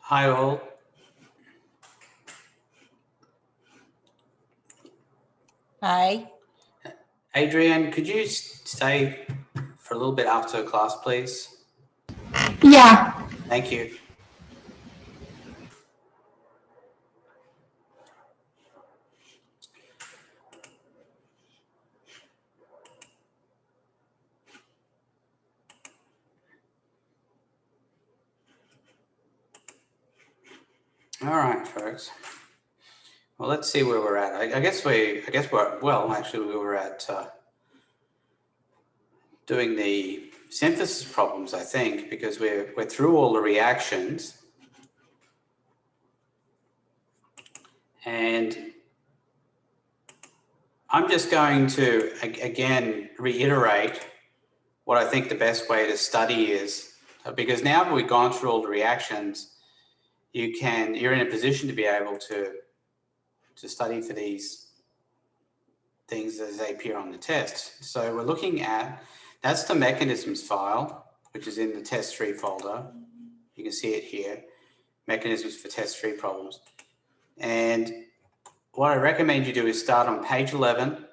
Hi all. Hi. Adrian, could you stay for a little bit after class, please? Yeah. Thank you. All right, folks. Well, let's see where we're at. I guess we were at doing the synthesis problems, I think, because we're through all the reactions, and I'm just going to again reiterate what I think the best way to study is, because now that we've gone through all the reactions, you're in a position to be able to study for these things as they appear on the test. So we're looking at, that's the mechanisms file, which is in the test 3 folder. You can see it here, mechanisms for test 3 problems. And what I recommend you do is start on page 11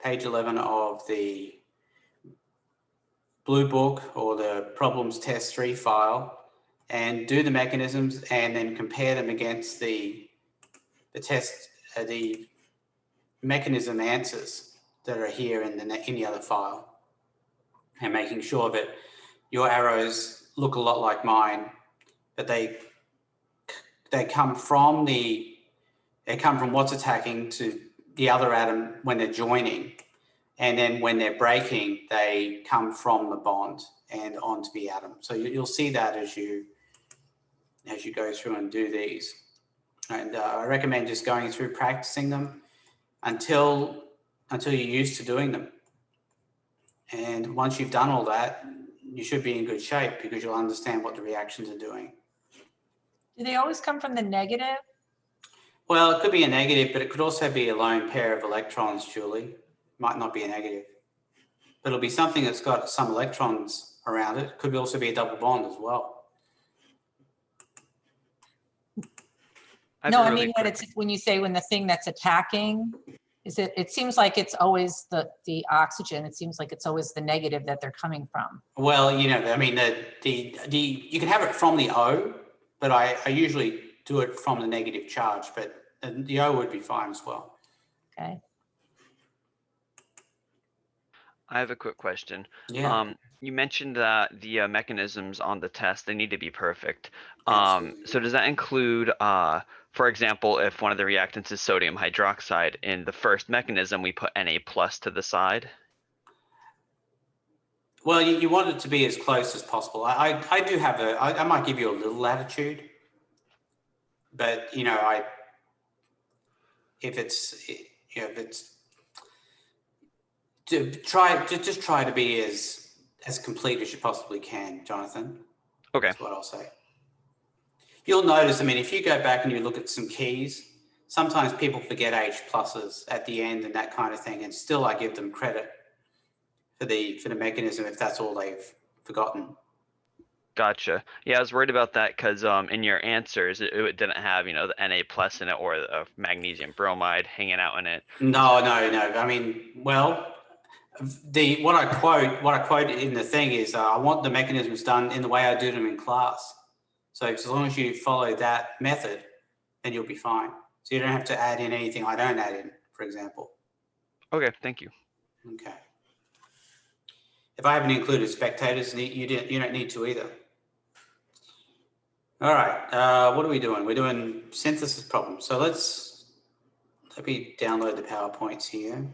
of the Blue Book or the problems test 3 file, and do the mechanisms and then compare them against the mechanism answers that are here in the other file, and making sure that your arrows look a lot like mine, but they come from what's attacking to the other atom when they're joining, and then when they're breaking, they come from the bond and onto the atom. So you'll see that as you go through and do these. And I recommend just going through practicing them until you're used to doing them. And once you've done all that, you should be in good shape because you'll understand what the reactions are doing. Do they always come from the negative? Well, it could be a negative, but it could also be a lone pair of electrons, Julie. Might not be a negative, but it'll be something that's got some electrons around it. Could also be a double bond as well. No, I mean, when you say when the thing that's attacking, it seems like it's always the oxygen. It seems like it's always the negative that they're coming from. Well, I mean, you can have it from the O, but I usually do it from the negative charge, but the O would be fine as well. Okay. I have a quick question. Yeah. You mentioned that the mechanisms on the test, they need to be perfect. Yes. So does that include, for example, if one of the reactants is sodium hydroxide, in the first mechanism, we put Na plus to the side? Well, you want it to be as close as possible. I do have I might give you a little latitude, but if it's just try to be as complete as you possibly can, Jonathan. Okay. That's what I'll say. You'll notice, I mean, if you go back and you look at some keys, sometimes people forget H pluses at the end and that kind of thing, and still I give them credit for the mechanism if that's all they've forgotten. Gotcha. Yeah, I was worried about that because in your answers, it didn't have, the Na plus in it or the magnesium bromide hanging out in it. No. I mean, well, what I quote in the thing is I want the mechanisms done in the way I do them in class. So as long as you follow that method, then you'll be fine. So you don't have to add in anything I don't add in, for example. Okay, thank you. Okay. If I haven't included spectators, you don't need to either. All right, what are we doing? We're doing synthesis problems. So let me download the PowerPoints here.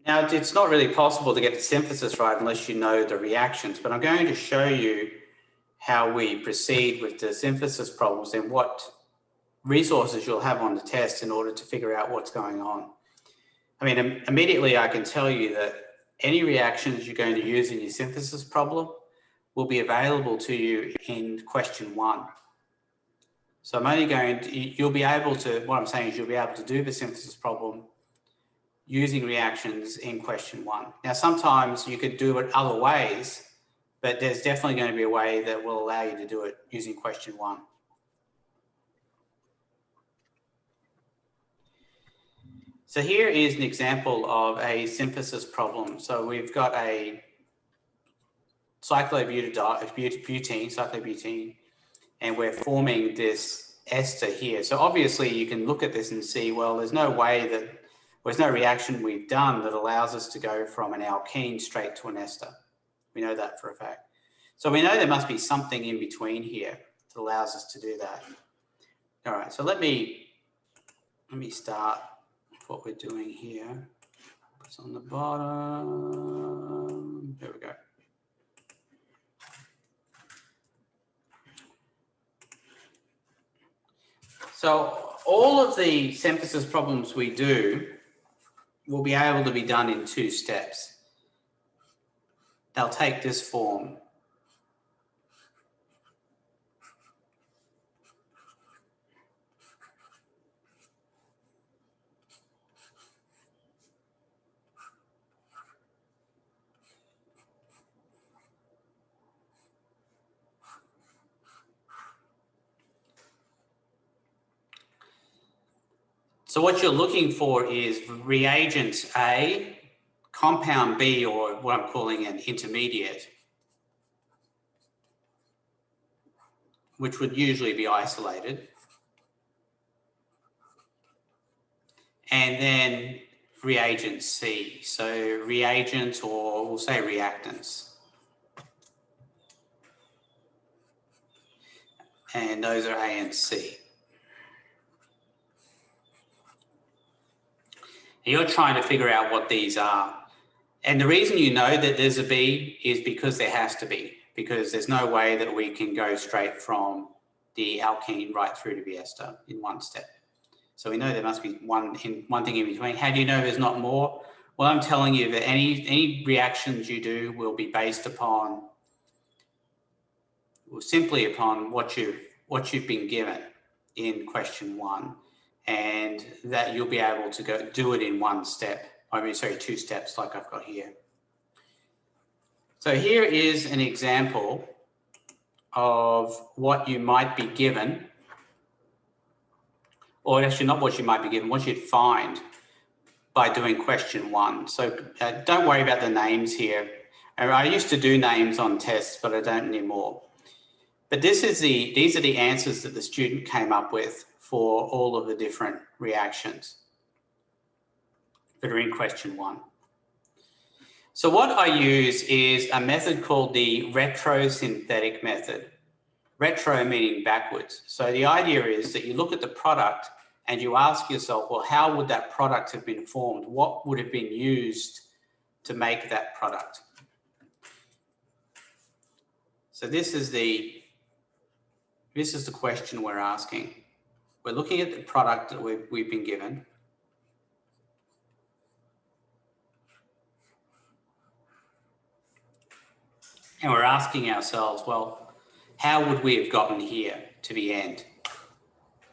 Now, it's not really possible to get the synthesis right unless you know the reactions, but I'm going to show you how we proceed with the synthesis problems and what resources you'll have on the test in order to figure out what's going on. I mean, immediately I can tell you that any reactions you're going to use in your synthesis problem will be available to you in question 1. So I'm only going to, you'll be able to, what I'm saying is you'll be able to do the synthesis problem using reactions in question 1. Now, sometimes you could do it other ways, but there's definitely going to be a way that will allow you to do it using question 1. So here is an example of a synthesis problem. So we've got a cyclobutene, and we're forming this ester here. So obviously you can look at this and see, well, there's no way that, there's no reaction we've done that allows us to go from an alkene straight to an ester. We know that for a fact. So we know there must be something in between here that allows us to do that. All right, so let me start what we're doing here. It's on the bottom. There we go. So all of the synthesis problems we do will be able to be done in 2 steps. They'll take this form. So what you're looking for is reagent A, compound B, or what I'm calling an intermediate, which would usually be isolated. And then reagent C, so reagents, or we'll say reactants. And those are A and C. You're trying to figure out what these are. And the reason you know that there's a B is because there has to be, because there's no way that we can go straight from the alkene right through to the ester in 1 step. So we know there must be one thing in between. How do you know there's not more? Well, I'm telling you that any reactions you do will be based upon, well, simply upon what you've been given in question 1. And that you'll be able to go do it in 1 step. I mean, sorry, 2 steps like I've got here. So here is an example of what you might be given, or actually not what you might be given, what you'd find by doing question 1. So don't worry about the names here. I used to do names on tests, but I don't anymore. But these are the answers that the student came up with for all of the different reactions that are in question 1. So what I use is a method called the retrosynthetic method. Retro meaning backwards. So the idea is that you look at the product and you ask yourself, well, how would that product have been formed? What would have been used to make that product? So this is the question we're asking. We're looking at the product that we've been given. And we're asking ourselves, well, how would we have gotten here to the end?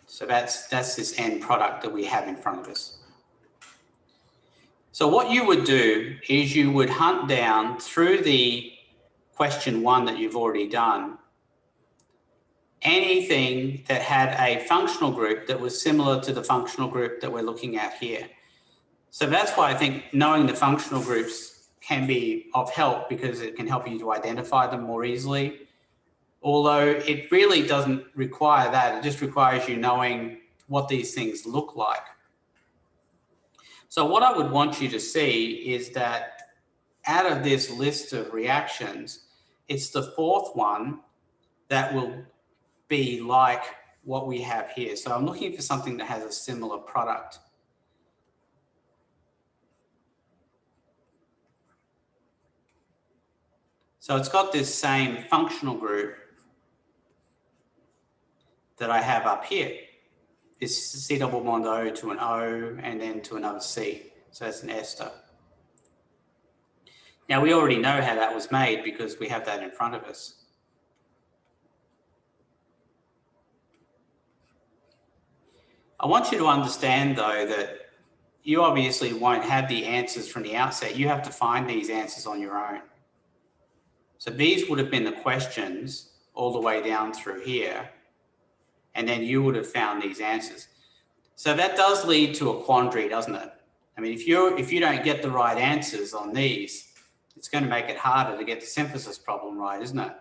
So that's this end product that we have in front of us. So what you would do is you would hunt down through the question 1 that you've already done, anything that had a functional group that was similar to the functional group that we're looking at here. So that's why I think knowing the functional groups can be of help, because it can help you to identify them more easily. Although it really doesn't require that. It just requires you knowing what these things look like. So what I would want you to see is that out of this list of reactions, it's the 4th one that will be like what we have here. So I'm looking for something that has a similar product. So it's got this same functional group that I have up here. This C double bond O to an O and then to another C. So that's an ester. Now, we already know how that was made because we have that in front of us. I want you to understand, though, that you obviously won't have the answers from the outset. You have to find these answers on your own. So these would have been the questions all the way down through here, and then you would have found these answers. So that does lead to a quandary, doesn't it? I mean, if you don't get the right answers on these, it's going to make it harder to get the synthesis problem right, isn't it?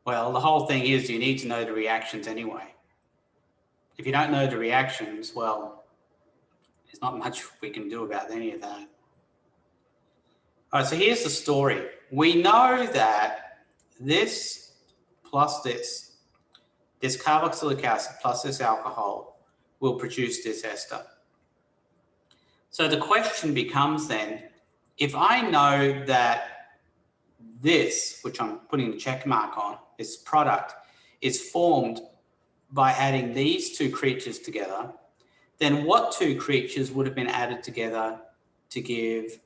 Well, the whole thing is you need to know the reactions anyway. If you don't know the reactions, well, there's not much we can do about any of that. All right, so here's the story. We know that this plus this carboxylic acid plus this alcohol will produce this ester. So the question becomes then, if I know that this, which I'm putting the check mark on, this product is formed by adding these two creatures together, then what two creatures would have been added together to give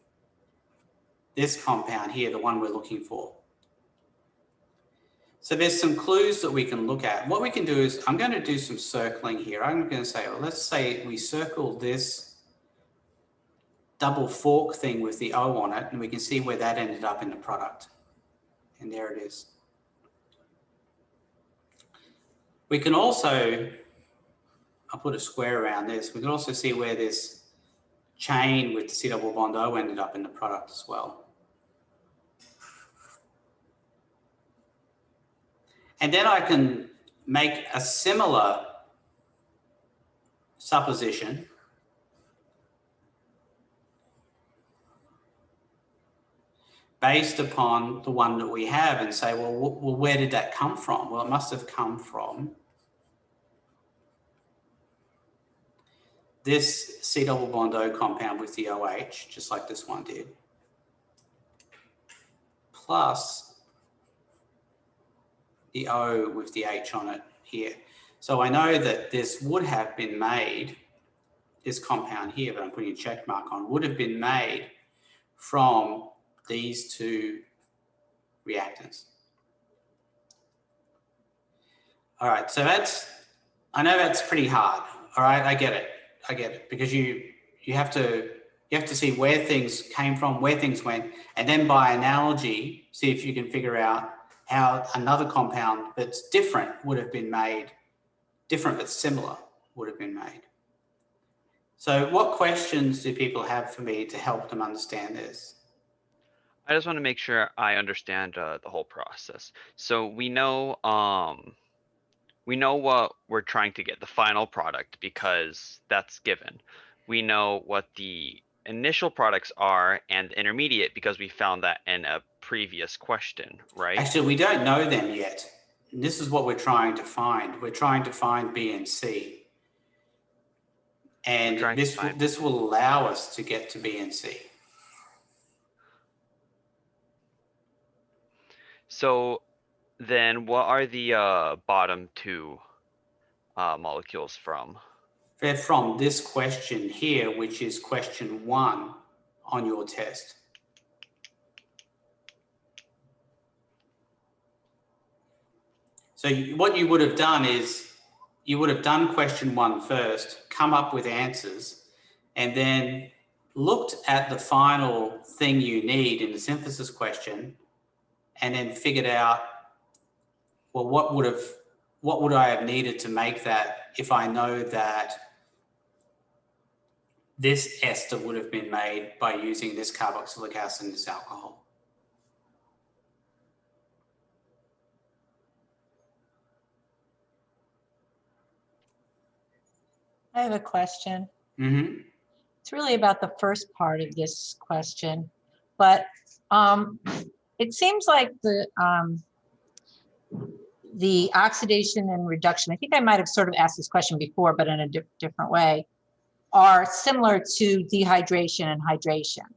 this compound here, the one we're looking for? So there's some clues that we can look at. What we can do is, I'm going to do some circling here. I'm going to say, well, let's say we circle this double fork thing with the O on it, and we can see where that ended up in the product. And there it is. We can also, I'll put a square around this, we can also see where this chain with the C double bond O ended up in the product as well. And then I can make a similar supposition based upon the one that we have and say, well, where did that come from? Well, it must have come from this C double bond O compound with the OH, just like this one did, plus the O with the H on it here. So I know that this would have been made, this compound here that I'm putting a check mark on, would have been made from these two reactants. All right, so I know that's pretty hard. All right, I get it, because you have to see where things came from, where things went, and then by analogy, see if you can figure out how another compound that's different would have been made, different but similar would have been made. So what questions do people have for me to help them understand this? I just want to make sure I understand the whole process. So we know what we're trying to get, the final product, because that's given. We know what the initial products are and intermediate because we found that in a previous question, right? Actually, we don't know them yet. And this is what we're trying to find. We're trying to find B and C. And this will allow us to get to B and C. So then what are the bottom two molecules from? They're from this question here, which is question 1 on your test. So what you would have done is you would have done question 1 first, come up with answers, and then looked at the final thing you need in the synthesis question, and then figured out, well, what would I have needed to make that if I know that this ester would have been made by using this carboxylic acid and this alcohol. I have a question. Mm-hmm. It's really about the first part of this question, but it seems like the oxidation and reduction, I think I might have sort of asked this question before, but in a different way, are similar to dehydration and hydration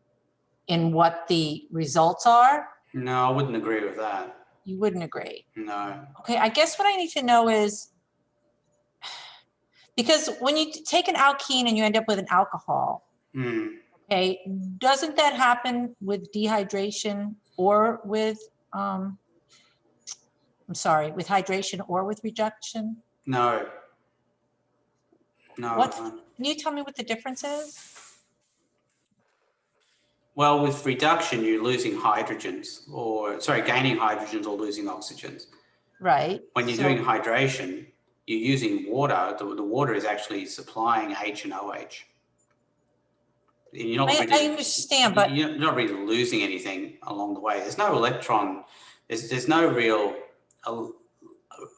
in what the results are. No, I wouldn't agree with that. You wouldn't agree? No. Okay, I guess what I need to know is, because when you take an alkene and you end up with an alcohol, Okay, doesn't that happen with dehydration or with, I'm sorry, with hydration or with reduction? No. No. What's, can you tell me what the difference is? Well, with reduction, you're losing hydrogens, or sorry, gaining hydrogens or losing oxygens. Right. When you're doing hydration, you're using water. The water is actually supplying H and OH. And you're not really, I understand, but you're not really losing anything along the way. There's no electron. There's no real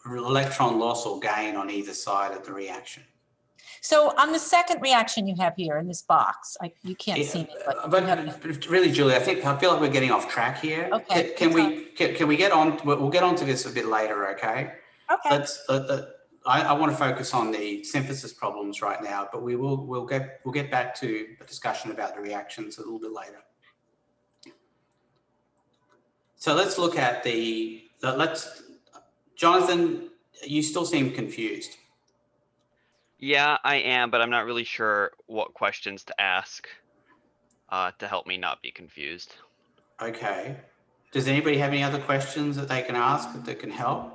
electron loss or gain on either side of the reaction. so on the second reaction you have here in this box, you can't see me, but really, Julie, I feel like we're getting off track here. Okay. Can we get on? We'll get onto this a bit later, okay? Okay. I want to focus on the synthesis problems right now, but we'll get back to a discussion about the reactions a little bit later. So let's look at Jonathan, you still seem confused. Yeah, I am, but I'm not really sure what questions to ask to help me not be confused. Okay. Does anybody have any other questions that they can ask that can help?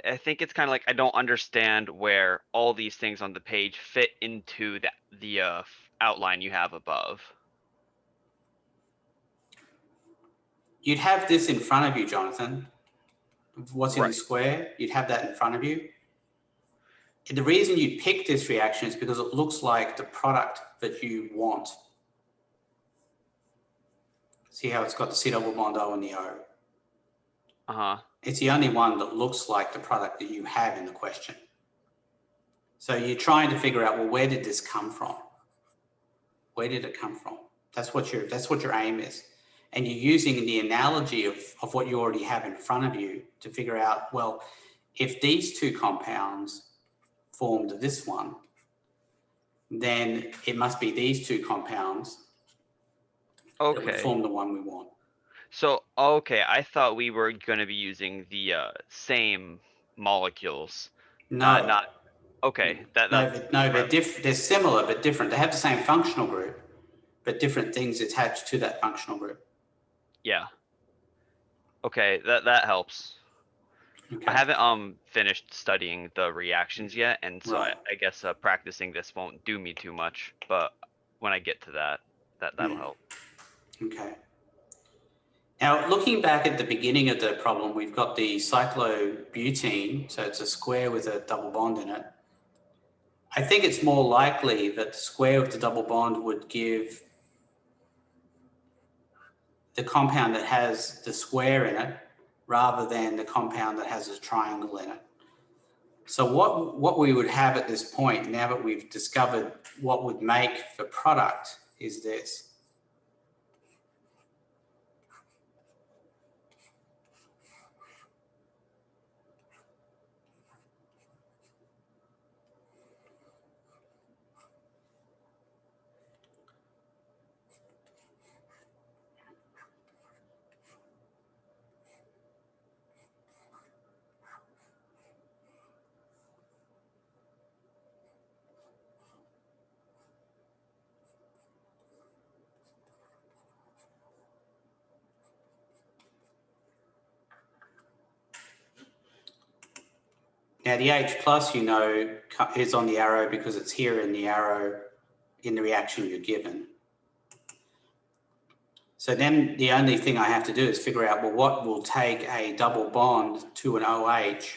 I think it's kind of like I don't understand where all these things on the page fit into the outline you have above. You'd have this in front of you, Jonathan. What's in the Right. square, you'd have that in front of you. And the reason you pick this reaction is because it looks like the product that you want. See how it's got the C double bond O and the O? Uh-huh. It's the only one that looks like the product that you have in the question. So you're trying to figure out, well, where did this come from? Where did it come from? That's what your aim is. And you're using the analogy of what you already have in front of you to figure out, well, if these two compounds formed this one, then it must be these two compounds that would form the one we want. So, okay, I thought we were going to be using the same molecules. No. Not okay. They're similar but different. They have the same functional group, but different things attached to that functional group. Yeah. Okay, that helps. Okay. I haven't finished studying the reactions yet, and so Right. I guess practicing this won't do me too much. But when I get to that'll help. Okay. Now, looking back at the beginning of the problem, we've got the cyclobutene, so it's a square with a double bond in it. I think it's more likely that the square with the double bond would give the compound that has the square in it rather than the compound that has a triangle in it. So what we would have at this point, now that we've discovered what would make the product, is this. Now the H plus, is on the arrow because it's here in the arrow in the reaction you're given. So then the only thing I have to do is figure out, well, what will take a double bond to an OH?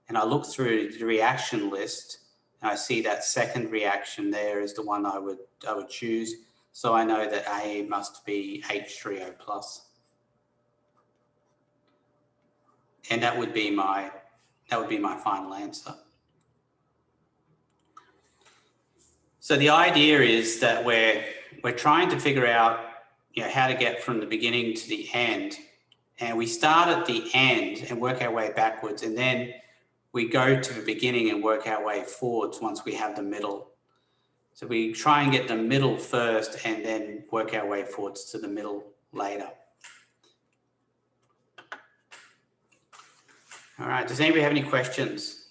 And I look through the reaction list and I see that second reaction there is the one I would choose. So I know that A must be H3O plus. And that would be my final answer. So the idea is that we're trying to figure out how to get from the beginning to the end. And we start at the end and work our way backwards. And then we go to the beginning and work our way forwards once we have the middle. So we try and get the middle first and then work our way forwards to the middle later. All right, does anybody have any questions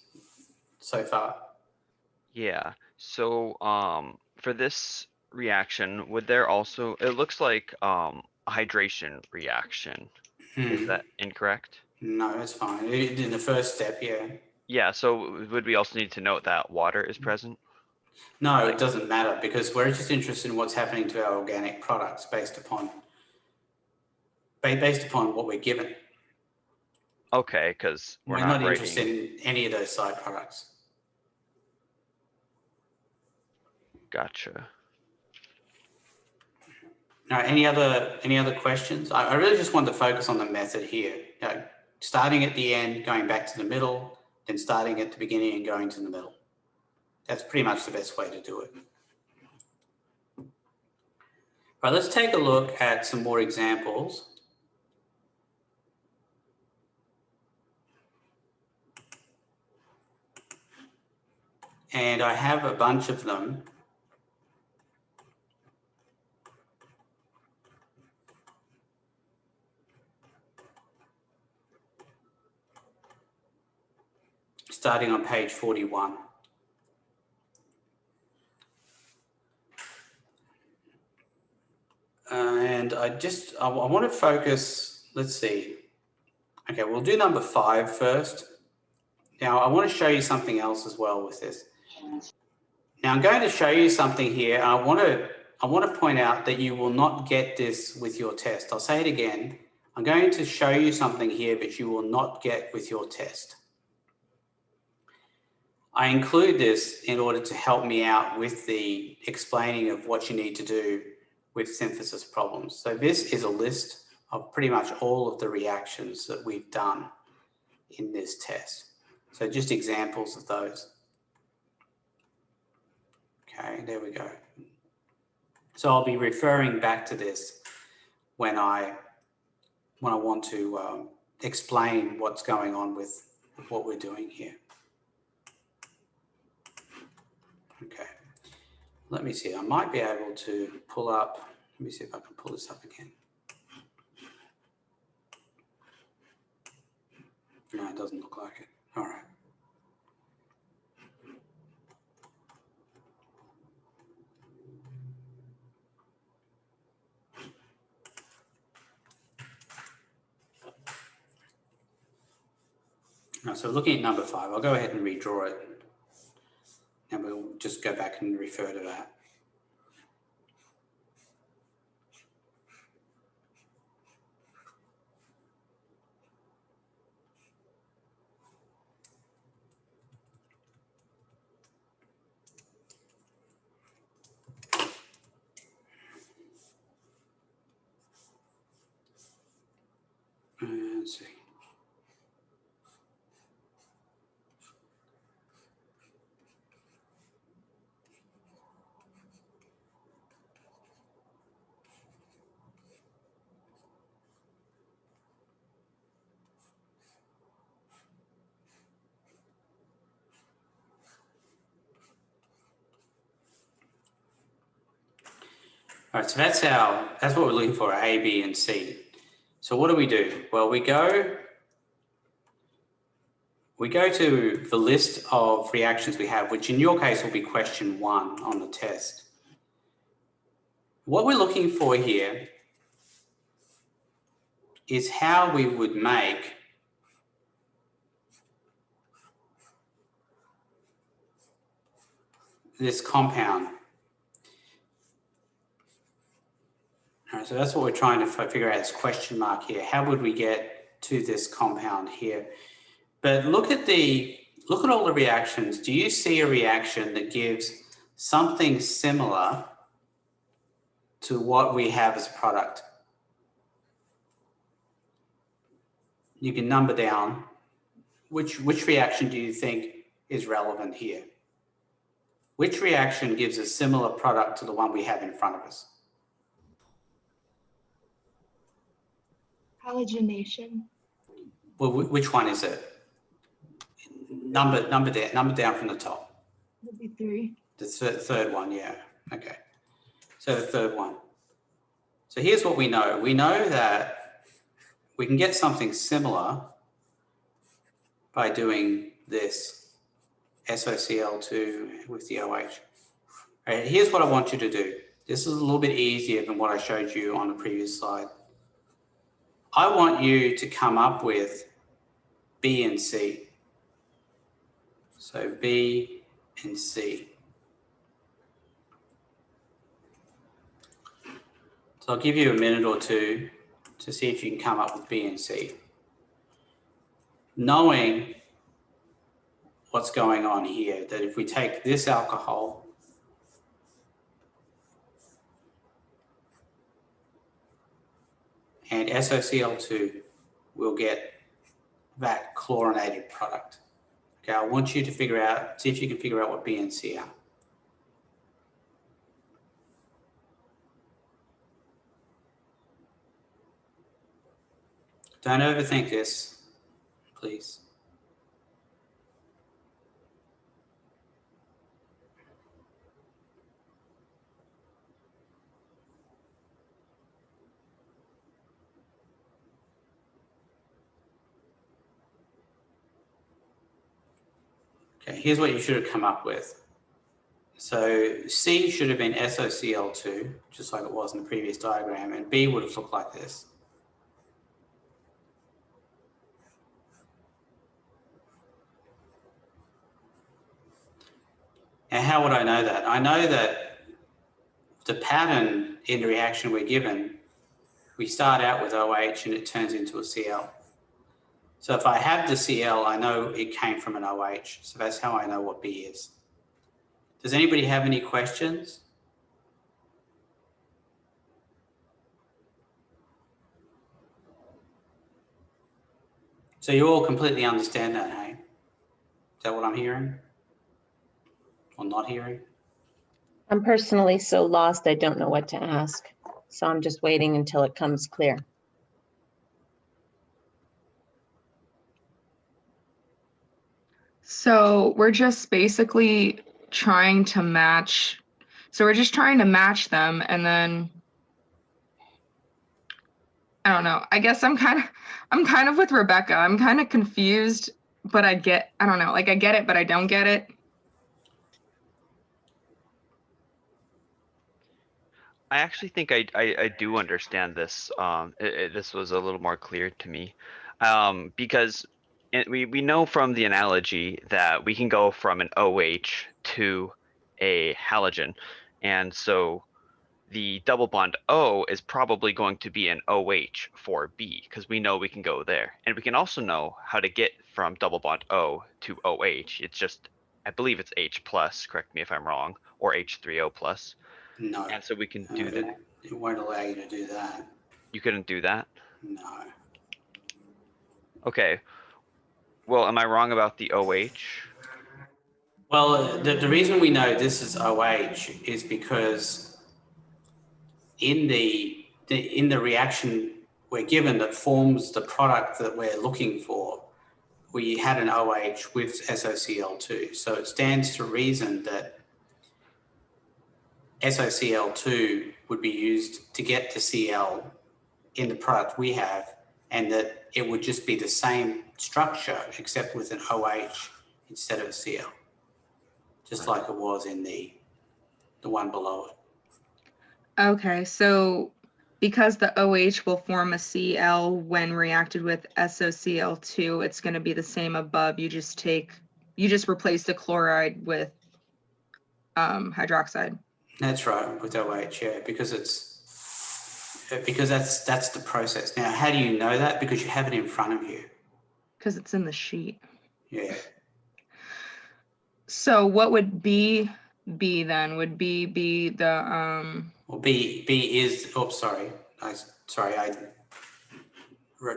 so far? Yeah. So for this reaction, would there also, it looks like a hydration reaction. Is that incorrect? No, that's fine. In the first step, yeah. Yeah, so would we also need to note that water is present? No, it doesn't matter because we're just interested in what's happening to our organic products based upon what we're given. Okay, because we're not not interested writing. in any of those side products. Gotcha. Now, any other questions? I really just want to focus on the method here. Starting at the end, going back to the middle, then starting at the beginning and going to the middle. That's pretty much the best way to do it. All right, let's take a look at some more examples. And I have a bunch of them. Starting on page 41. And I want to focus, let's see. Okay, we'll do number 5 first. Now, I want to show you something else as well with this. Now, I'm going to show you something here. I want to point out that you will not get this with your test. I'll say it again. I'm going to show you something here that you will not get with your test. I include this in order to help me out with the explaining of what you need to do with synthesis problems. So this is a list of pretty much all of the reactions that we've done in this test. So just examples of those. Okay, there we go. So I'll be referring back to this when I want to explain what's going on with what we're doing here. Okay, let me see. I might be able to pull up. Let me see if I can pull this up again. No, it doesn't look like it. All right. So looking at number 5, I'll go ahead and redraw it. And we'll just go back and refer to that. Let's see. All right, so that's what we're looking for, A, B, and C. So what do? Well, we go to the list of reactions we have, which in your case will be question 1 on the test. What we're looking for here is how we would make this compound. All right, so that's what we're trying to figure out, this question mark here. How would we get to this compound here? But look at all the reactions. Do you see a reaction that gives something similar to what we have as a product? You can number down which reaction do you think is relevant here? Which reaction gives a similar product to the one we have in front of us? Halogenation. Well, which one is it? Number down from the top. Would be 3. The third one, yeah. Okay. So the third one. So here's what we know. We know that we can get something similar by doing this SOCl2 with the OH. All right, here's what I want you to do. This is a little bit easier than what I showed you on the previous slide. I want you to come up with B and C. So B and C. So I'll give you a minute or two to see if you can come up with B and C. Knowing what's going on here, that if we take this alcohol and SOCl2, we'll get that chlorinated product. Okay, I want you to figure out, see if you can figure out what B and C are. Don't overthink this, please. Okay, here's what you should have come up with. So C should have been SOCl2, just like it was in the previous diagram, and B would have looked like this. Now, how would I know that? I know that the pattern in the reaction we're given, we start out with OH and it turns into a Cl. So if I have the Cl, I know it came from an OH. So that's how I know what B is. Does anybody have any questions? So you all completely understand that, hey? Is that what I'm hearing? Or not hearing? I'm personally so lost, I don't know what to ask. So I'm just waiting until it comes clear. So we're just basically trying to match. So we're just trying to match them, and then I don't know. I guess I'm kind of with Rebecca. I'm kind of confused, but I don't know. Like I get it, but I don't get it. I actually think I do understand this. This was a little more clear to me, because we know from the analogy that we can go from an OH to a halogen, and so the double bond O is probably going to be an OH for B, because we know we can go there, and we can also know how to get from double bond O to OH. It's just, I believe it's H plus. Correct me if I'm wrong, or H3O plus. No. And so we can do that. It won't allow you to do that. You couldn't do that? No. Okay. Well, am I wrong about the OH? Well, the reason we know this is OH is because in the reaction we're given that forms the product that we're looking for, we had an OH with SOCl2. So it stands to reason that SOCl2 would be used to get to Cl in the product we have, and that it would just be the same structure except with an OH instead of a Cl, just like it was in the one below it. Okay, so because the OH will form a Cl when reacted with SOCl2, it's going to be the same above. You just replace the chloride with hydroxide. That's right, with OH, yeah, because that's the process. Now, how do you know that? Because you have it in front of you. Because it's in the sheet. Yeah. So what would B be then? Would B be the Well, B is. Oh, sorry. I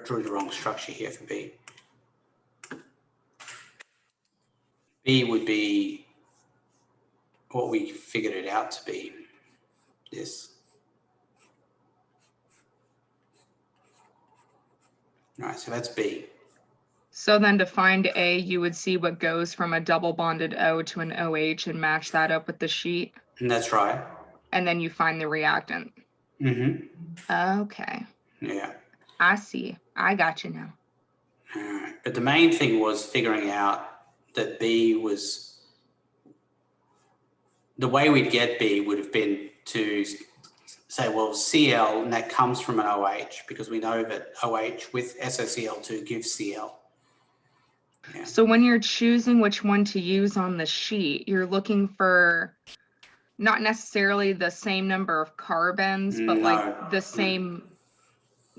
drew the wrong structure here for B. B would be what we figured it out to be. This. All right, so that's B. So then to find A, you would see what goes from a double bonded O to an OH and match that up with the sheet. And that's right. And then you find the reactant. Mm-hmm. Okay. Yeah. I see. I got you now. All right. But the main thing was figuring out that B was, the way we'd get B would have been to say, well, Cl, and that comes from an OH, because we know that OH with SOCl2 gives Cl. Yeah. So when you're choosing which one to use on the sheet, you're looking for not necessarily the same number of carbons, but like the same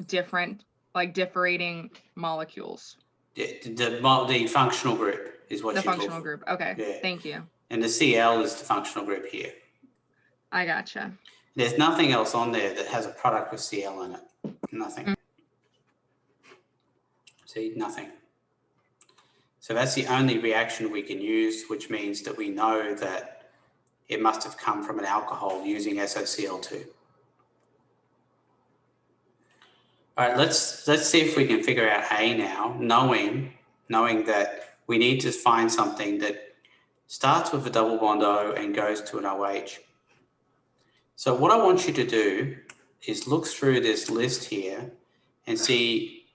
different, like differing molecules. The functional group is what The you're functional looking group. Okay, Yeah. thank you. And the Cl is the functional group here. I gotcha. There's nothing else on there that has a product with Cl in it. Nothing. See, nothing. So that's the only reaction we can use, which means that we know that it must have come from an alcohol using SOCl2. All right, let's see if we can figure out A now, knowing that we need to find something that starts with a double bond O and goes to an OH. So what I want you to do is look through this list here and see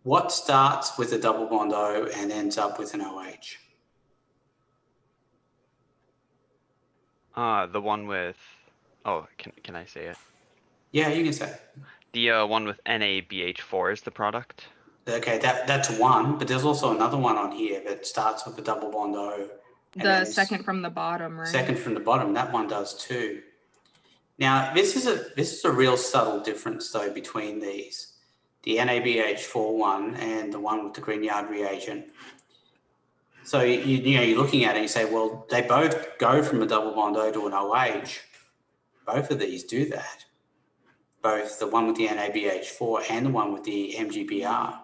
what starts with a double bond O and ends up with an OH. The one with, oh, can I say it? Yeah, you can say it. The one with NaBH4 is the product. Okay, that's one, but there's also another one on here that starts with a double bond O. The second from the bottom, right? Second from the bottom, that one does too. Now, this is a real subtle difference though between these. The NaBH4 one and the one with the Grignard reagent. So you're looking at it and you say, well, they both go from a double bond O to an OH. Both of these do that. Both the one with the NaBH4 and the one with the MgBr.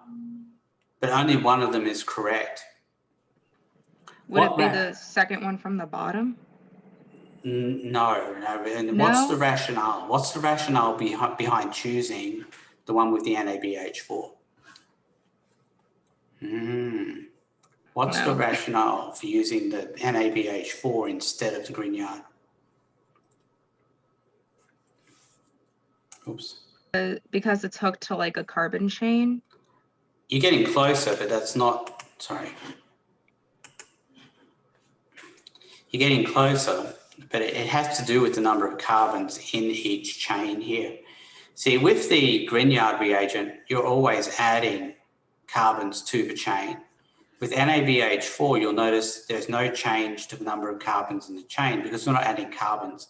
But only one of them is correct. Would it be the second one from the bottom? No. And No? what's the rationale? What's the rationale behind choosing the one with the NaBH4? What's the rationale for using the NaBH4 instead of the Grignard? Oops. Because it's hooked to like a carbon chain. You're getting closer, but that's not, sorry. You're getting closer, but it has to do with the number of carbons in each chain here. See, with the Grignard reagent, you're always adding carbons to the chain. With NaBH4, you'll notice there's no change to the number of carbons in the chain because we're not adding carbons.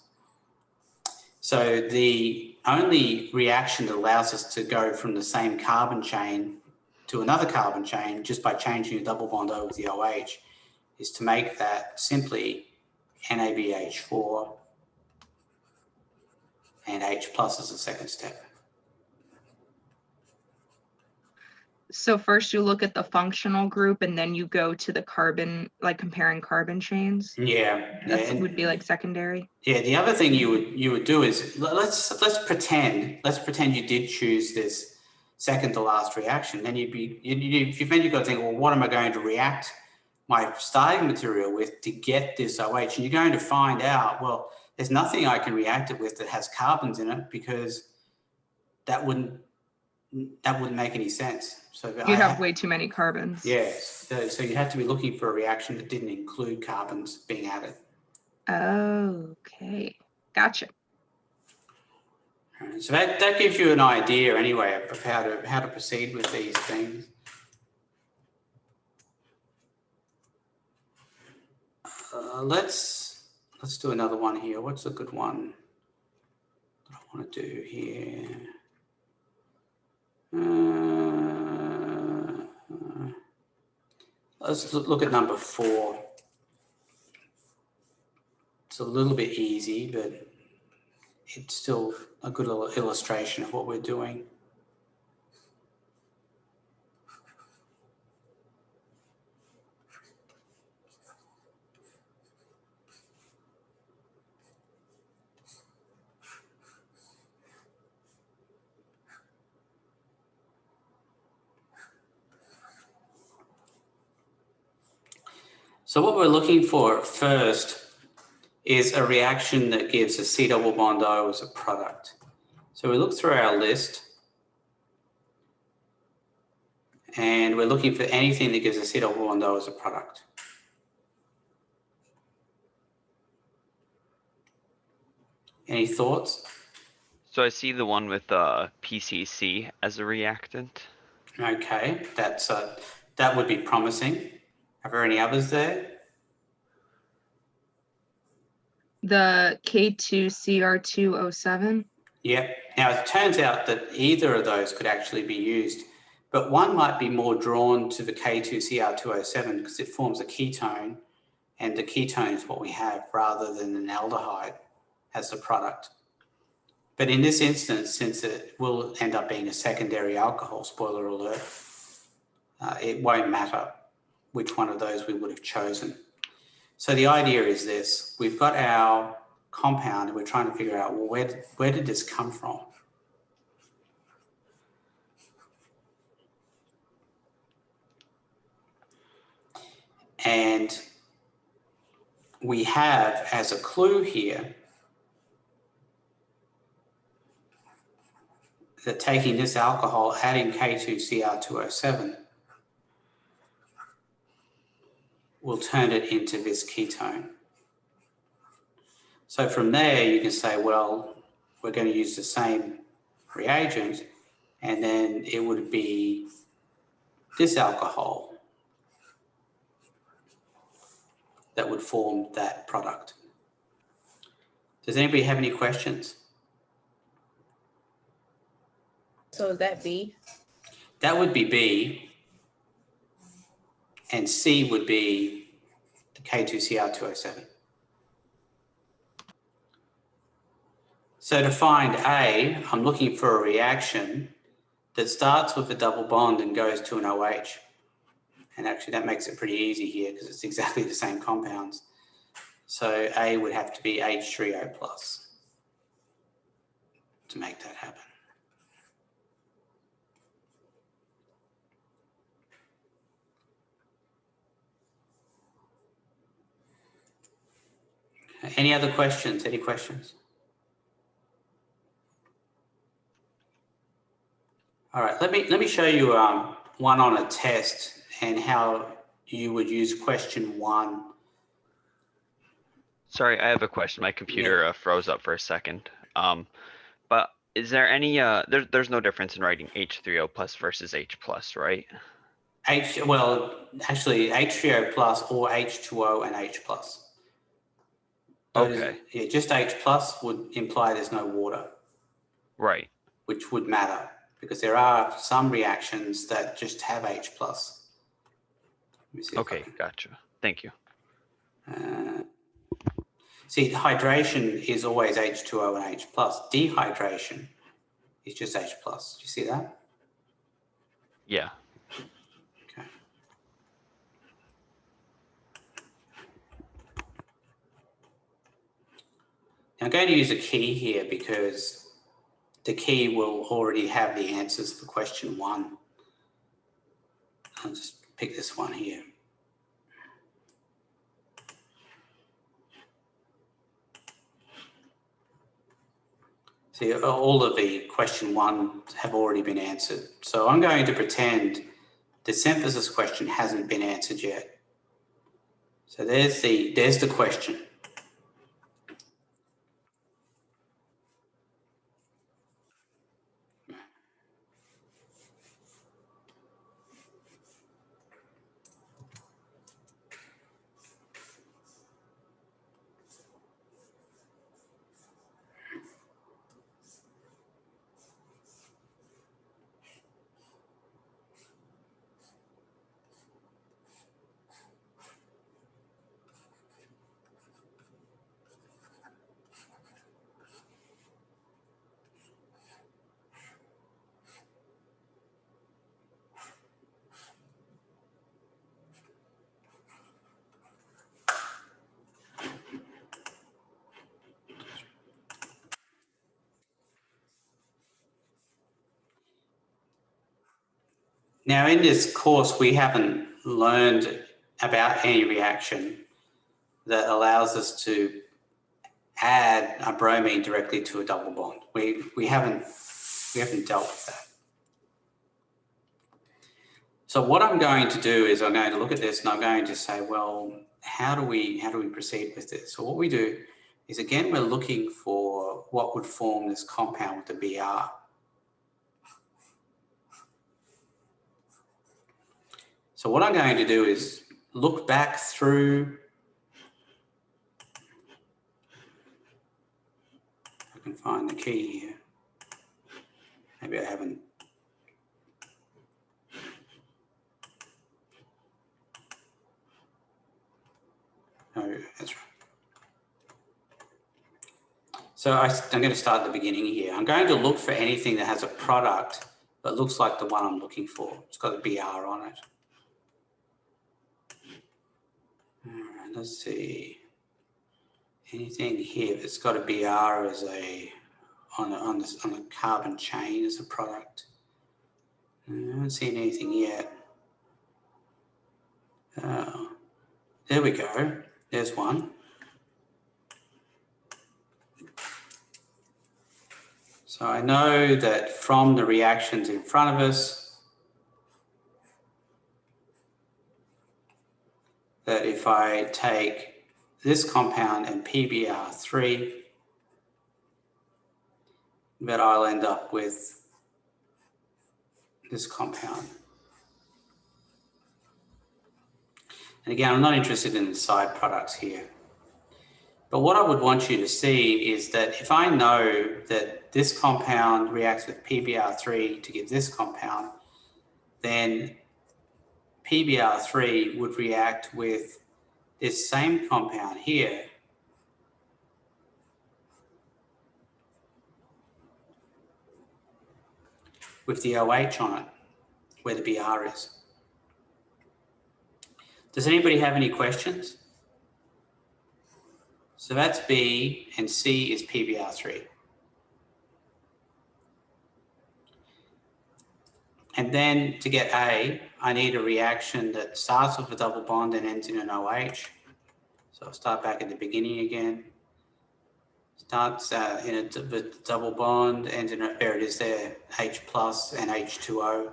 So the only reaction that allows us to go from the same carbon chain to another carbon chain just by changing a double bond O with the OH is to make that simply NaBH4 and H plus as a second step. So first you look at the functional group and then you go to the carbon, like comparing carbon chains. Yeah. That would be like secondary. Yeah, the other thing you would do is let's pretend you did choose this second to last reaction. Then you've got to think, well, what am I going to react my starting material with to get this OH? And you're going to find out, well, there's nothing I can react it with that has carbons in it because that wouldn't make any sense. So you'd have way too many carbons. Yes. So you have to be looking for a reaction that didn't include carbons being added. Okay, gotcha. So that gives you an idea anyway of how to proceed with these things. Let's do another one here. What's a good one that I want to do here? Let's look at number 4. It's a little bit easy, but it's still a good illustration of what we're doing. So what we're looking for first is a reaction that gives a C double bond O as a product. So we look through our list and we're looking for anything that gives a C double bond O as a product. Any thoughts? So I see the one with PCC as a reactant. Okay, that would be promising. Are there any others there? The K2CR207. Yep. Now, it turns out that either of those could actually be used, but one might be more drawn to the K2CR207 because it forms a ketone, and the ketone is what we have rather than an aldehyde as the product. But in this instance, since it will end up being a secondary alcohol, spoiler alert, it won't matter which one of those we would have chosen. So the idea is this: we've got our compound and we're trying to figure out, well, where did this come from? And we have as a clue here that taking this alcohol, adding K2CR207, will turn it into this ketone. So from there, you can say, well, we're going to use the same reagent, and then it would be this alcohol that would form that product. Does anybody have any questions? So is that B? That would be B, and C would be the K2CR207. So to find A, I'm looking for a reaction that starts with a double bond and goes to an OH. And actually that makes it pretty easy here because it's exactly the same compounds. So A would have to be H3O plus to make that happen. Any other questions? Any questions? All right, let me show you one on a test and how you would use question 1. Sorry, I have a question. My computer froze up for a second. But is there any, there's no difference in writing H3O plus versus H plus, right? Well, actually H3O plus or H2O and H plus. Okay. Yeah, just H plus would imply there's no water. Right. Which would matter because there are some reactions that just have H plus. Okay, gotcha. Thank you. See, hydration is always H2O and H plus. Dehydration is just H plus. Do you see that? Yeah. Okay. Now I'm going to use a key here because the key will already have the answers for question 1. I'll just pick this one here. See, all of the question 1 have already been answered. So I'm going to pretend the synthesis question hasn't been answered yet. So there's the question. Now in this course, we haven't learned about any reaction that allows us to add a bromine directly to a double bond. We haven't dealt with that. So what I'm going to do is I'm going to look at this and I'm going to say, well, how do we proceed with this? So what we do is again, we're looking for what would form this compound with the Br. So what I'm going to do is look back through, I can find the key here. Maybe I haven't. Oh, that's right. So I'm going to start at the beginning here. I'm going to look for anything that has a product that looks like the one I'm looking for. It's got a BR on it. All right, let's see. Anything here that's got a BR as on the carbon chain as a product. I haven't seen anything yet. Oh, there we go. There's one. So I know that from the reactions in front of us, that if I take this compound and PBr3, that I'll end up with this compound. And again, I'm not interested in the side products here. But what I would want you to see is that if I know that this compound reacts with PBr3 to give this compound, then PBr3 would react with this same compound here with the OH on it, where the Br is. Does anybody have any questions? So that's B and C is PBr3. And then to get A, I need a reaction that starts with a double bond and ends in an OH. So I'll start back at the beginning again. Starts in a double bond, ends in a, there it is there, H plus and H2O,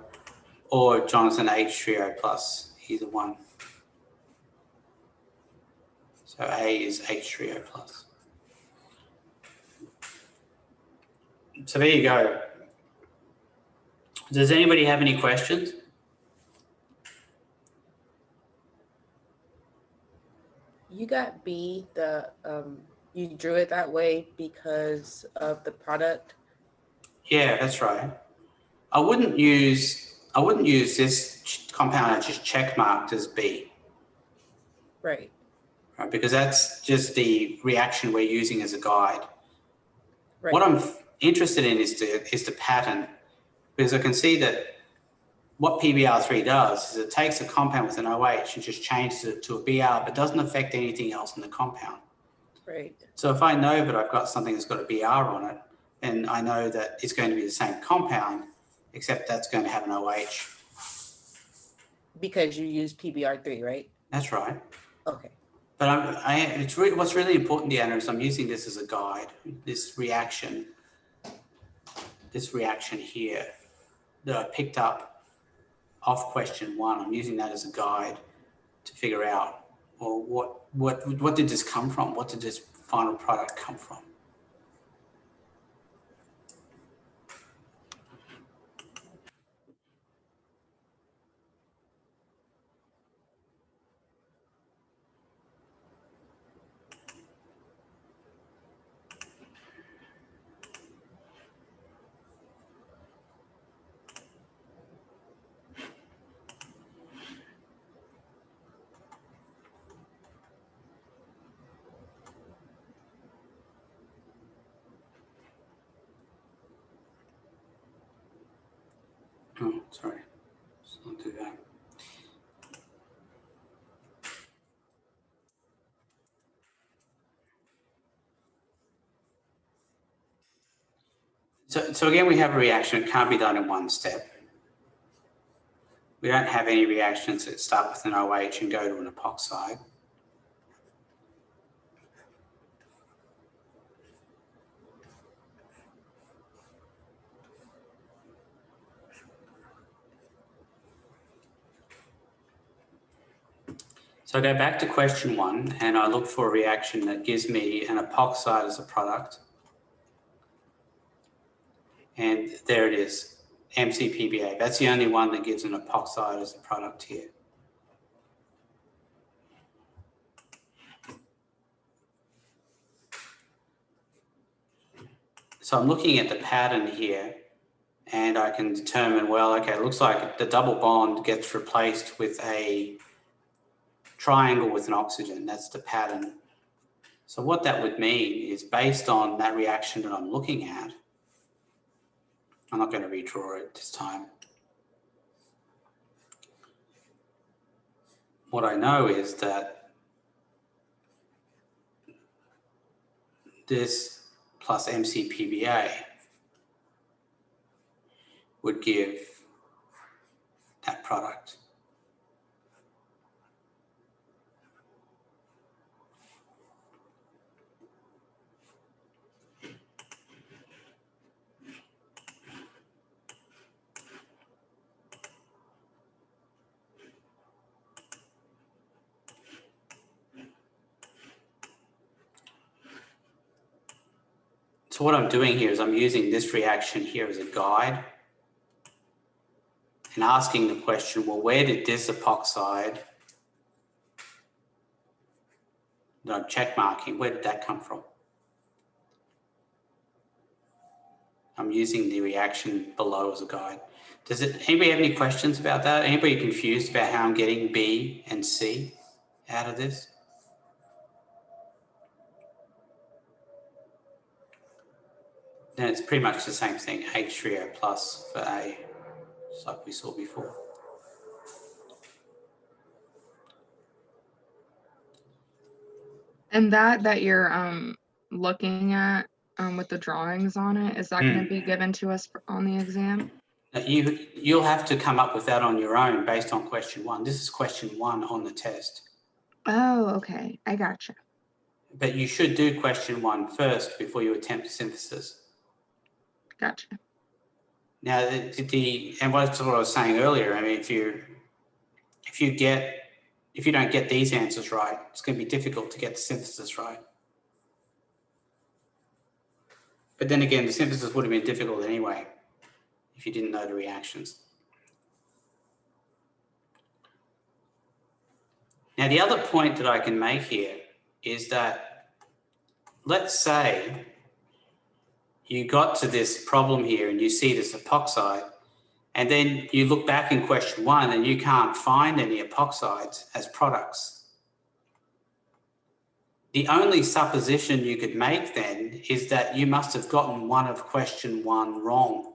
or Jonathan H3O plus, either one. So A is H3O plus. So there you go. Does anybody have any questions? You got B, you drew it that way because of the product? Yeah, that's right. I wouldn't use this compound I just check marked as B. Right. Right, because that's just the reaction we're using as a guide. Right. What I'm interested in is the pattern, because I can see that what PBr3 does is it takes a compound with an OH and just changes it to a Br, but doesn't affect anything else in the compound. Right. So if I know that I've got something that's got a Br on it, and I know that it's going to be the same compound, except that's going to have an OH. Because you use PBr3, right? That's right. Okay. But what's really important, Deanna, is I'm using this as a guide. This reaction here that I picked up off question 1, I'm using that as a guide to figure out, well, what did this come from? What did this final product come from? Oh, sorry, let's not do that. So again, we have a reaction. It can't be done in one step. We don't have any reactions that start with an OH and go to an epoxide. So I go back to question 1 and I look for a reaction that gives me an epoxide as a product. And there it is, MCPBA. That's the only one that gives an epoxide as a product here. So I'm looking at the pattern here and I can determine, well, okay, it looks like the double bond gets replaced with a triangle with an oxygen. That's the pattern. So what that would mean is, based on that reaction that I'm looking at, I'm not going to redraw it this time. What I know is that this plus MCPBA would give that product. So what I'm doing here is I'm using this reaction here as a guide and asking the question, well, where did this epoxide that I'm check marking, where did that come from? I'm using the reaction below as a guide. Anybody have any questions about that? Anybody confused about how I'm getting B and C out of this? Then it's pretty much the same thing, H3O plus for A, just like we saw before. And that you're looking at with the drawings on it, is that going to be given to us on the exam? You'll have to come up with that on your own based on question 1. This is question 1 on the test. Oh, okay. I gotcha. But you should do question 1 first before you attempt synthesis. Gotcha. Now, and that's what I was saying earlier. I mean, if you don't get these answers right, it's going to be difficult to get the synthesis right. But then again, the synthesis would have been difficult anyway if you didn't know the reactions. Now, the other point that I can make here is that, let's say you got to this problem here and you see this epoxide, and then you look back in question 1 and you can't find any epoxides as products. The only supposition you could make then is that you must have gotten one of question 1 wrong.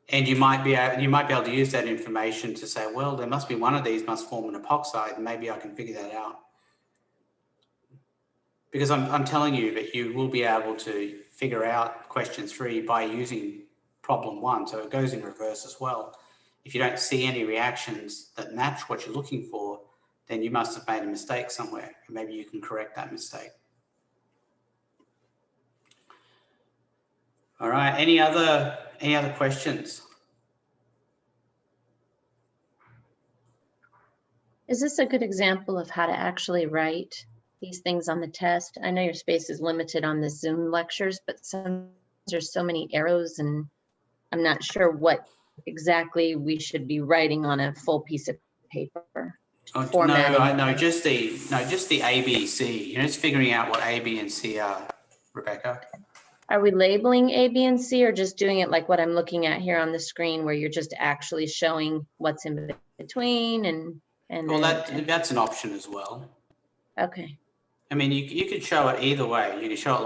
And you might be able to use that information to say, well, there must be one of these must form an epoxide, and maybe I can figure that out. Because I'm telling you that you will be able to figure out question 3 by using problem 1. So it goes in reverse as well. If you don't see any reactions that match what you're looking for, then you must have made a mistake somewhere. And maybe you can correct that mistake. All right, any other questions? Is this a good example of how to actually write these things on the test? I know your space is limited on the Zoom lectures, but sometimes there's so many arrows and I'm not sure what exactly we should be writing on a full piece of paper. No, just the A, B, C. You're just figuring out what A, B, and C are, Rebecca. Are we labeling A, B, and C, or just doing it like what I'm looking at here on the screen, where you're just actually showing what's in between and well, that's an option as well. Okay. I mean, you could show it either way. You could show it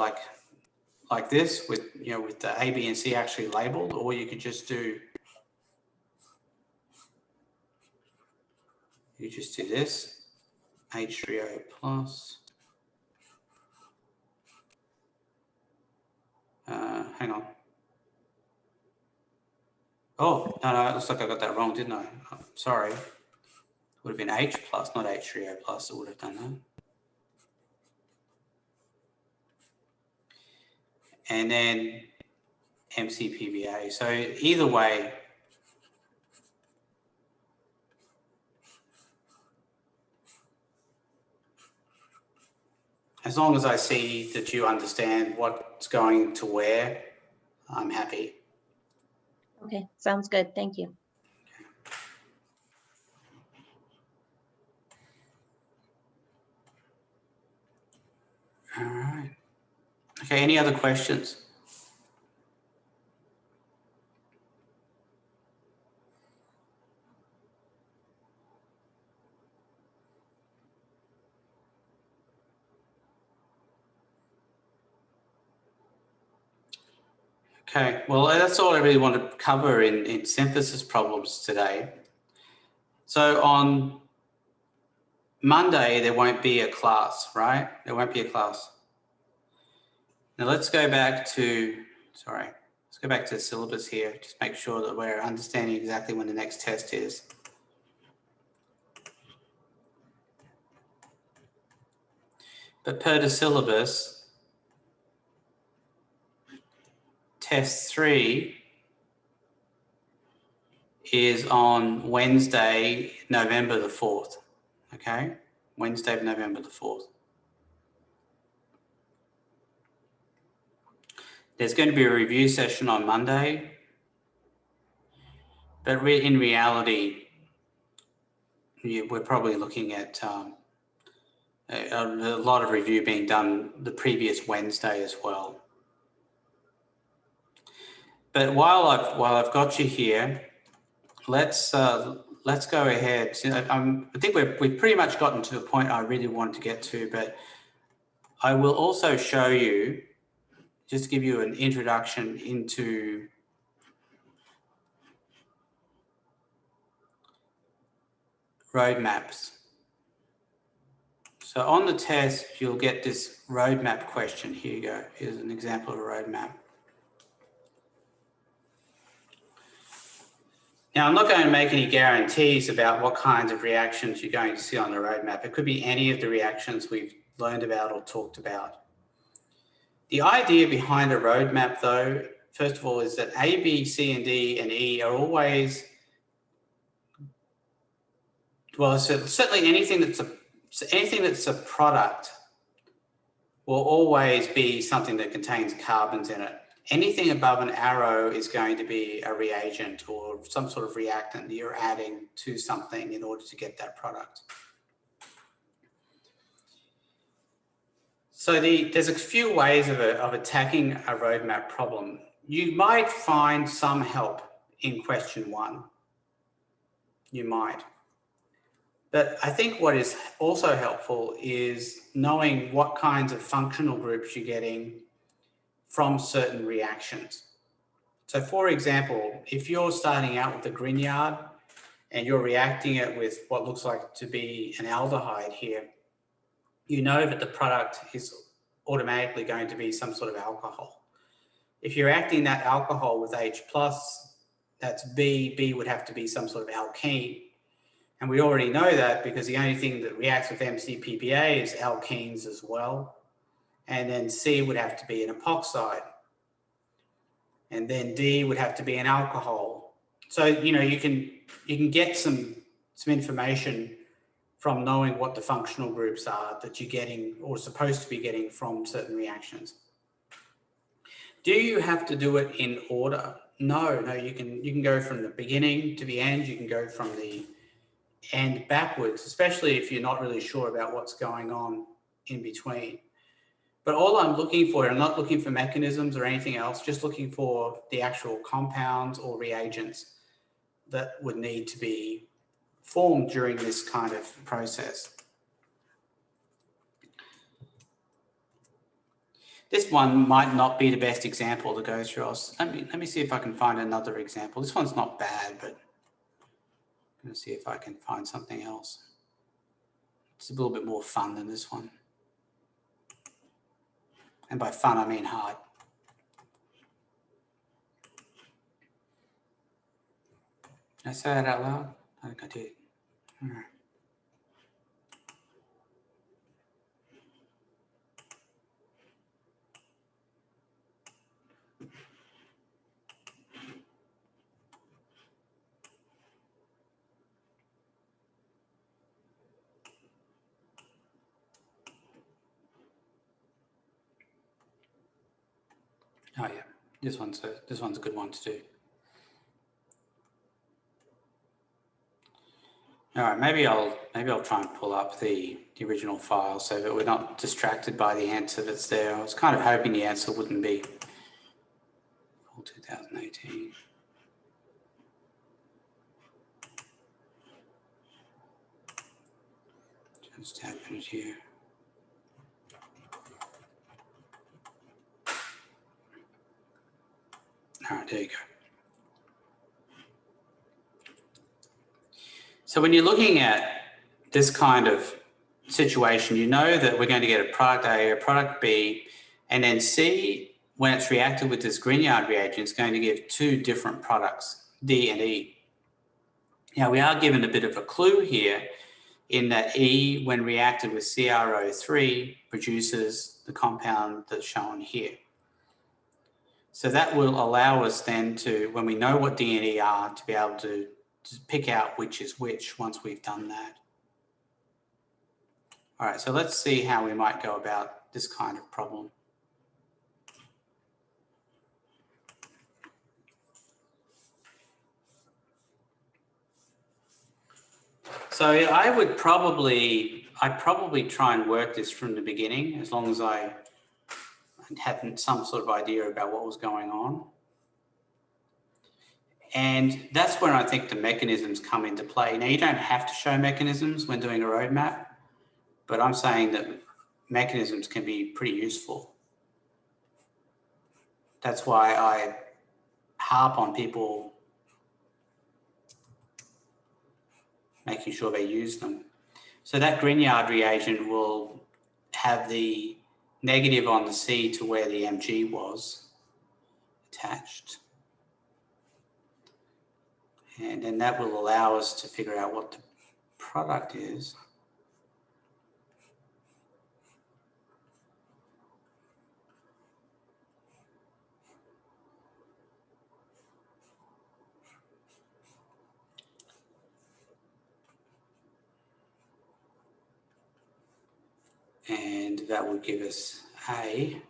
like this with the A, B, and C actually labeled, or you could just do this, H3O plus. Hang on. Oh, no, it looks like I got that wrong, didn't I? Oh, sorry. It would have been H plus, not H3O plus. It would have done that. And then MCPBA. So either way, as long as I see that you understand what's going to where, I'm happy. Okay, sounds good. Thank you. All right. Okay, any other questions? Okay, well, that's all I really want to cover in synthesis problems today. So on Monday, there won't be a class, right? There won't be a class. Now let's go back to, let's go back to the syllabus here. Just make sure that we're understanding exactly when the next test is. But per the syllabus, test 3 is on Wednesday, November the 4th, okay? Wednesday, November the 4th. There's going to be a review session on Monday, but in reality, we're probably looking at a lot of review being done the previous Wednesday as well. But while I've got you here, let's go ahead. I think we've pretty much gotten to the point I really wanted to get to, but I will also show you, just to give you an introduction into roadmaps. So on the test, you'll get this roadmap question. Here you go. Here's an example of a roadmap. Now, I'm not going to make any guarantees about what kinds of reactions you're going to see on the roadmap. It could be any of the reactions we've learned about or talked about. The idea behind a roadmap, though, first of all, is that A, B, C, and D, and E are always, well, certainly anything that's a product will always be something that contains carbons in it. Anything above an arrow is going to be a reagent or some sort of reactant that you're adding to something in order to get that product. So there's a few ways of attacking a roadmap problem. You might find some help in question 1. You might. But I think what is also helpful is knowing what kinds of functional groups you're getting from certain reactions. So for example, if you're starting out with a Grignard and you're reacting it with what looks like to be an aldehyde here, you know that the product is automatically going to be some sort of alcohol. If you're reacting that alcohol with H+, that's B. B would have to be some sort of alkene. And we already know that because the only thing that reacts with MCPPA is alkenes as well. And then C would have to be an epoxide. And then D would have to be an alcohol. So, you know, you can get some information from knowing what the functional groups are that you're getting or supposed to be getting from certain reactions. Do you have to do it in order? No, you can go from the beginning to the end. You can go from the end backwards, especially if you're not really sure about what's going on in between. But all I'm looking for, I'm not looking for mechanisms or anything else, just looking for the actual compounds or reagents that would need to be formed during this kind of process. This one might not be the best example to go through. Let me see if I can find another example. This one's not bad, but I'm going to see if I can find something else. It's a little bit more fun than this one. And by fun, I mean hard. Did I say that out loud? I think I did. All right. Oh yeah, this one's a good one to do. All right, maybe I'll try and pull up the original file so that we're not distracted by the answer that's there. I was kind of hoping the answer wouldn't be fall 2018. Just open it here. All right, there you go. So when you're looking at this kind of situation, you know that we're going to get a product A, a product B, and then C, when it's reacted with this Grignard reagent, is going to give two different products, D and E. Now, we are given a bit of a clue here in that E, when reacted with CrO3, produces the compound that's shown here. So that will allow us then to, when we know what D and E are, to be able to pick out which is which once we've done that. All right, so let's see how we might go about this kind of problem. So I'd probably try and work this from the beginning, as long as I had some sort of idea about what was going on. And that's where I think the mechanisms come into play. Now, you don't have to show mechanisms when doing a roadmap, but I'm saying that mechanisms can be pretty useful. That's why I harp on people making sure they use them. So that Grignard reagent will have the negative on the C to where the Mg was attached. And then that will allow us to figure out what the product is. And that will give us A.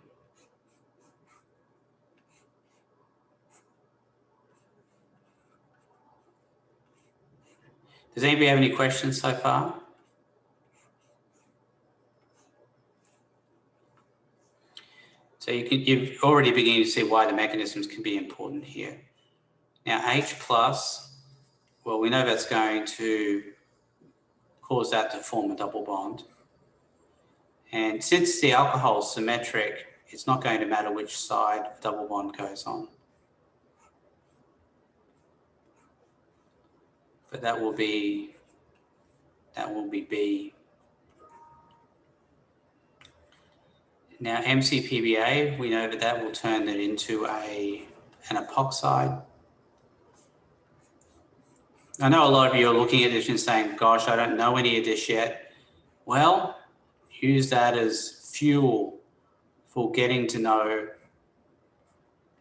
Does anybody have any questions so far? So you're already beginning to see why the mechanisms can be important here. Now H+, well, we know that's going to cause that to form a double bond. And since the alcohol is symmetric, it's not going to matter which side the double bond goes on. But that will be B. Now MCPBA, we know that will turn it into an epoxide. I know a lot of you are looking at this and saying, gosh, I don't know any of this yet. Well, use that as fuel for getting to know.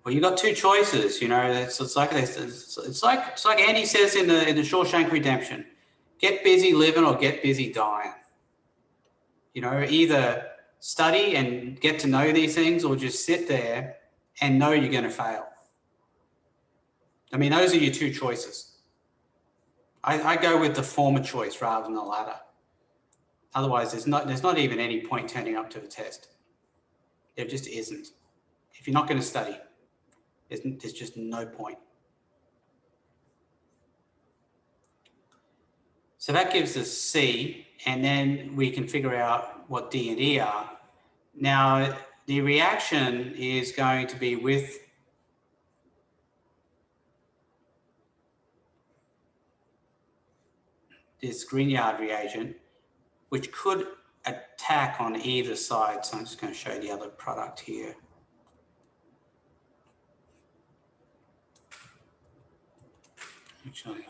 Well, you've got two choices, you know. It's like Andy says in the Shawshank Redemption: get busy living or get busy dying. You know, either study and get to know these things, or just sit there and know you're going to fail. I mean, those are your two choices. I go with the former choice rather than the latter. Otherwise, there's not even any point turning up to the test. There just isn't. If you're not going to study, there's just no point. So that gives us C, and then we can figure out what D and E are. Now, the reaction is going to be with this Grignard reagent, which could attack on either side. So I'm just going to show the other product here. Actually,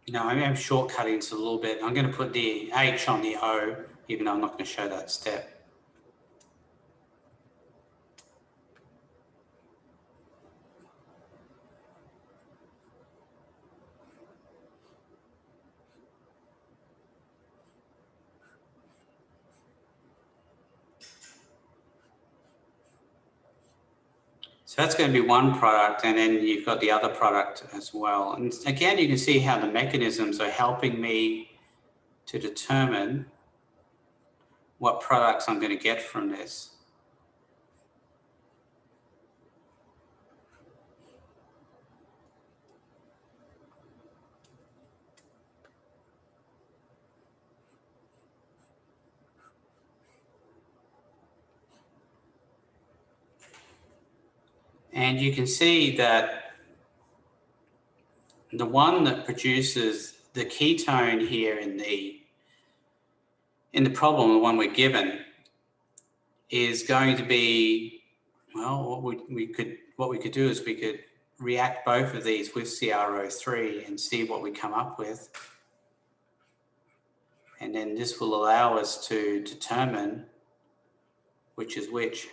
No, I'm shortcutting this a little bit. I'm going to put the H on the O, even though I'm not going to show that step. So that's going to be one product, and then you've got the other product as well. And again, you can see how the mechanisms are helping me to determine what products I'm going to get from this. And you can see that the one that produces the ketone here in the problem, the one we're given, is going to be, well, what we could do is we could react both of these with CrO3 and see what we come up with. And then this will allow us to determine which is which.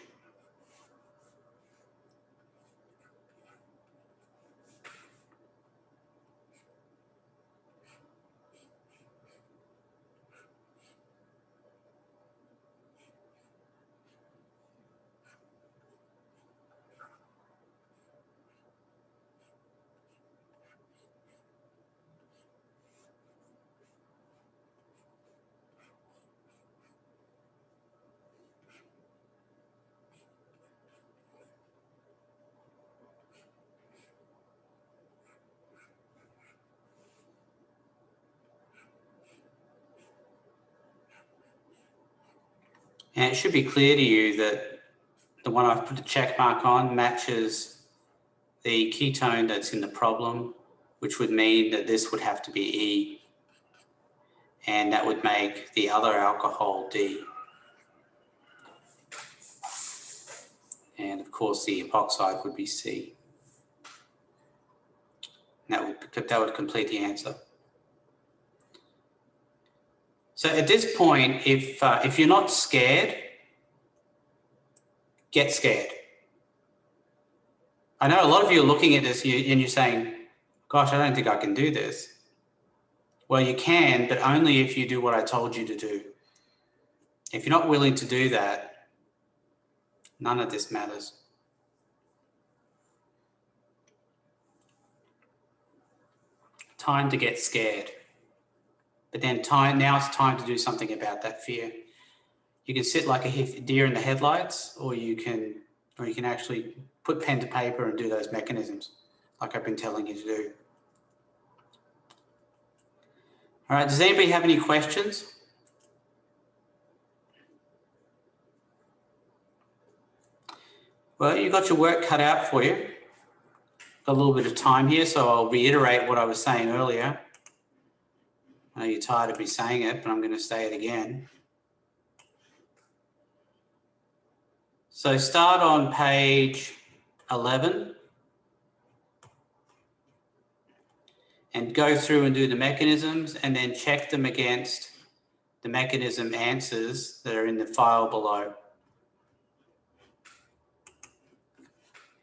And it should be clear to you that the one I've put a check mark on matches the ketone that's in the problem, which would mean that this would have to be E, and that would make the other alcohol D. And of course the epoxide would be C. And that would complete the answer. So at this point, if you're not scared, get scared. I know a lot of you are looking at this and you're saying, gosh, I don't think I can do this. Well, you can, but only if you do what I told you to do. If you're not willing to do that, none of this matters. Time to get scared. But then now it's time to do something about that fear. You can sit like a deer in the headlights, or you can actually put pen to paper and do those mechanisms like I've been telling you to do. All right, does anybody have any questions? Well, you've got your work cut out for you. Got a little bit of time here, so I'll reiterate what I was saying earlier. I know you're tired of me saying it, but I'm going to say it again. So start on page 11 and go through and do the mechanisms, and then check them against the mechanism answers that are in the file below.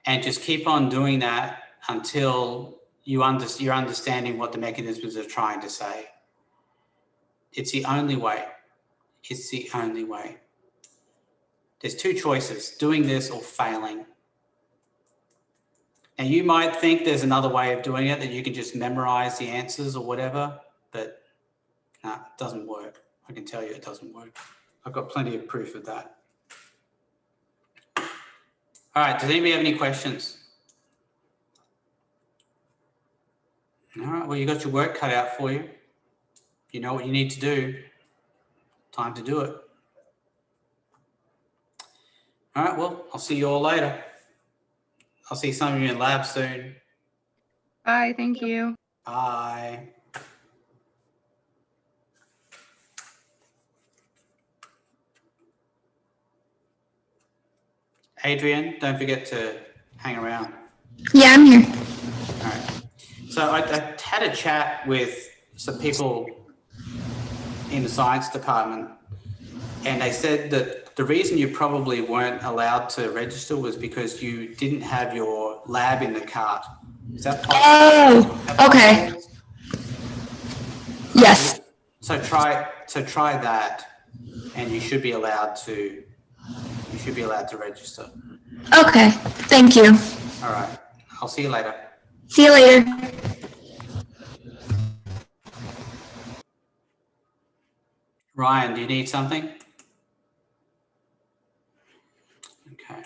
And just keep on doing that until you're understanding what the mechanisms are trying to say. It's the only way. It's the only way. There's two choices, doing this or failing. And you might think there's another way of doing it, that you can just memorize the answers or whatever, but no, it doesn't work. I can tell you it doesn't work. I've got plenty of proof of that. All right, does anybody have any questions? All right, well, you got your work cut out for you. You know what you need to do. Time to do it. All right, well, I'll see you all later. I'll see some of you in lab soon. Bye, thank you. Bye. Adrian, don't forget to hang around. Yeah, I'm here. All right. So I had a chat with some people in the science department, and they said that the reason you probably weren't allowed to register was because you didn't have your lab in the cart. Is that possible? Oh, okay. Yes. So try that, and you should be allowed to register. Okay. Thank you. All right. I'll see you later. See you later. Ryan, do you need something? Okay.